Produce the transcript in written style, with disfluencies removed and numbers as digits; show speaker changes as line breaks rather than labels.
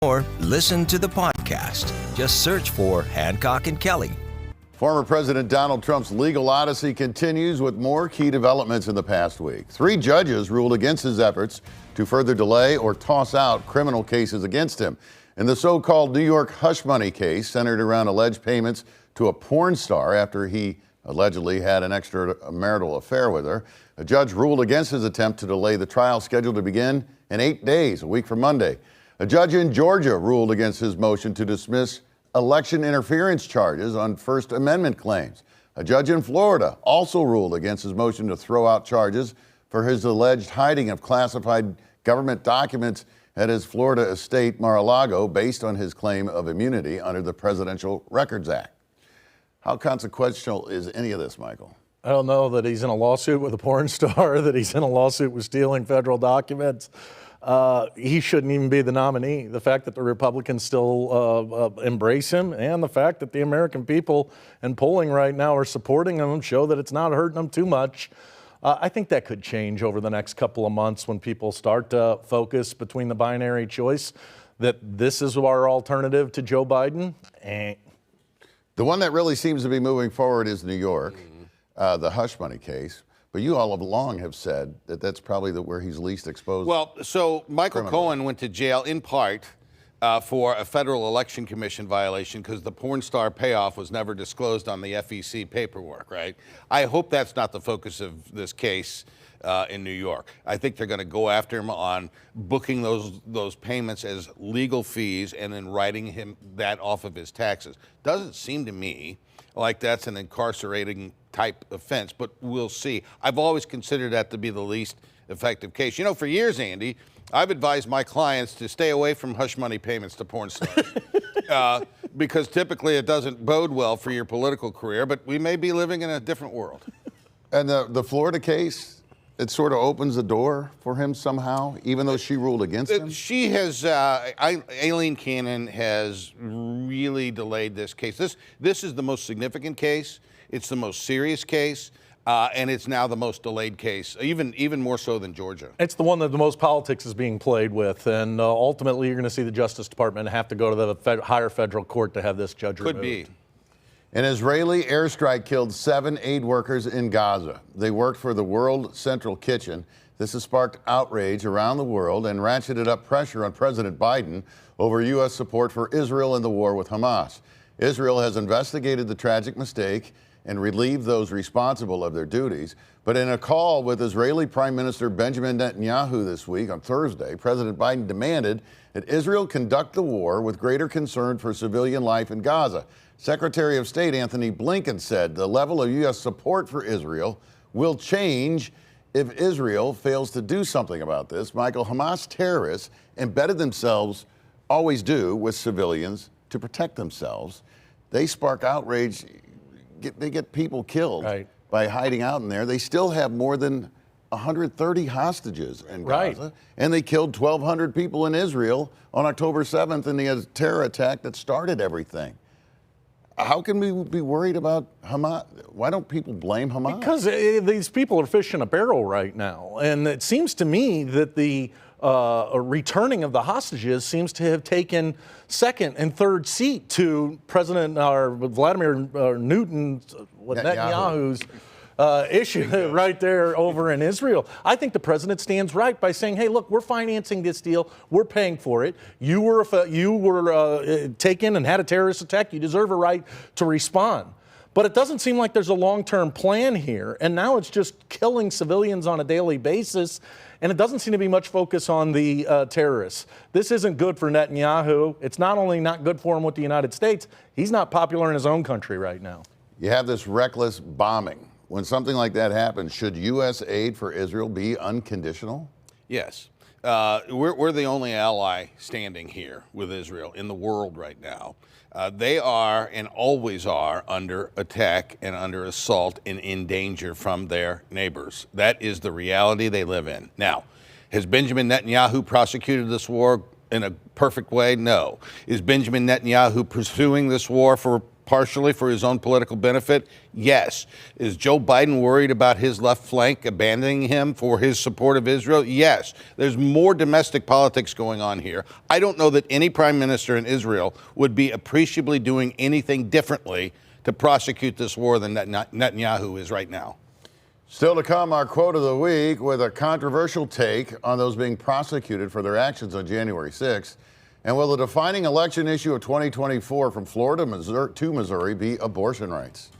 Or listen to the podcast. Just search for Hancock and Kelley.
Former President Donald Trump's legal odyssey continues with more key developments in the past week. 3 judges ruled against his efforts to further delay or toss out criminal cases against him. In the so-called New York hush money case centered around alleged payments to a porn star after he allegedly had an extramarital affair with her, a judge ruled against his attempt to delay the trial scheduled to begin in 8 days, a week from Monday. A judge in Georgia ruled against his motion to dismiss election interference charges on First Amendment claims. A judge in Florida also ruled against his motion to throw out charges for his alleged hiding of classified government documents at his Florida estate, Mar-a-Lago, based on his claim of immunity under the Presidential Records Act. How consequential is any of this, Michael?
I don't know that he's in a lawsuit with a porn star, that he's in a lawsuit with stealing federal documents. He shouldn't even be the nominee. The fact that the Republicans still embrace him and the fact that the American people and polling right now are supporting him show that it's not hurting them too much. I think that could change over the next couple of months when people start to focus between the binary choice that this is our alternative to Joe Biden.
The one that really seems to be moving forward is New York, the hush money case. But you all along have said that that's probably where he's least exposed.
Well, so Michael Cohen went to jail in part for a Federal Election Commission violation because the porn star payoff was never disclosed on the FEC paperwork, right? I hope that's not the focus of this case in New York. I think they're going to go after him on booking those payments as legal fees and then writing him that off of his taxes. Doesn't seem to me like that's an incarcerating type offense, but we'll see. I've always considered that to be the least effective case. You know, for years, Andy, I've advised my clients to stay away from hush money payments to porn stars because typically it doesn't bode well for your political career, but we may be living in a different world.
And the Florida case, it sort of opens the door for him somehow, even though she ruled against him?
She has, Aileen Cannon has really delayed this case. This is the most significant case. It's the most serious case, and it's now the most delayed case, even more so than Georgia. It's
the one that the most politics is being played with, and ultimately you're going to see the Justice Department have to go to the higher federal court to have this judge removed.
Could be.
An Israeli airstrike killed 7 aid workers in Gaza. They worked for the World Central Kitchen. This has sparked outrage around the world and ratcheted up pressure on President Biden over U.S. support for Israel in the war with Hamas. Israel has investigated the tragic mistake and relieved those responsible of their duties. But in a call with Israeli Prime Minister Benjamin Netanyahu this week on Thursday, President Biden demanded that Israel conduct the war with greater concern for civilian life in Gaza. Secretary of State Antony Blinken said the level of U.S. support for Israel will change if Israel fails to do something about this. Michael, Hamas terrorists embedded themselves, always do, with civilians to protect themselves. They spark outrage. They get people killed by hiding out in there. They still have more than 130 hostages in Gaza. And they killed 1,200 people in Israel on October 7th in the terror attack that started everything. How can we be worried about Hamas? Why don't people blame Hamas?
Because these people are fish in a barrel right now. And it seems to me that the returning of the hostages seems to have taken second and third seat to President Vladimir Netanyahu's issue right there over in Israel. I think the president stands right by saying, hey, look, we're financing this deal. We're paying for it. You were taken and had a terrorist attack. You deserve a right to respond. But it doesn't seem like there's a long-term plan here. And now it's just killing civilians on a daily basis. And it doesn't seem to be much focus on the terrorists. This isn't good for Netanyahu. It's not only not good for him with the United States, he's not popular in his own country right now.
You have this reckless bombing. When something like that happens, should U.S. aid for Israel be unconditional?
Yes. We're the only ally standing here with Israel in the world right now. They are and always are under attack and under assault and in danger from their neighbors. That is the reality they live in. Now, has Benjamin Netanyahu prosecuted this war in a perfect way? No. Is Benjamin Netanyahu pursuing this war for partially for his own political benefit? Yes. Is Joe Biden worried about his left flank abandoning him for his support of Israel? Yes. There's more domestic politics going on here. I don't know that any prime minister in Israel would be appreciably doing anything differently to prosecute this war than Netanyahu is right now.
Still to come, our quote of the week with a controversial take on those being prosecuted for their actions on January 6th. And will the defining election issue of 2024 from Florida to Missouri be abortion rights?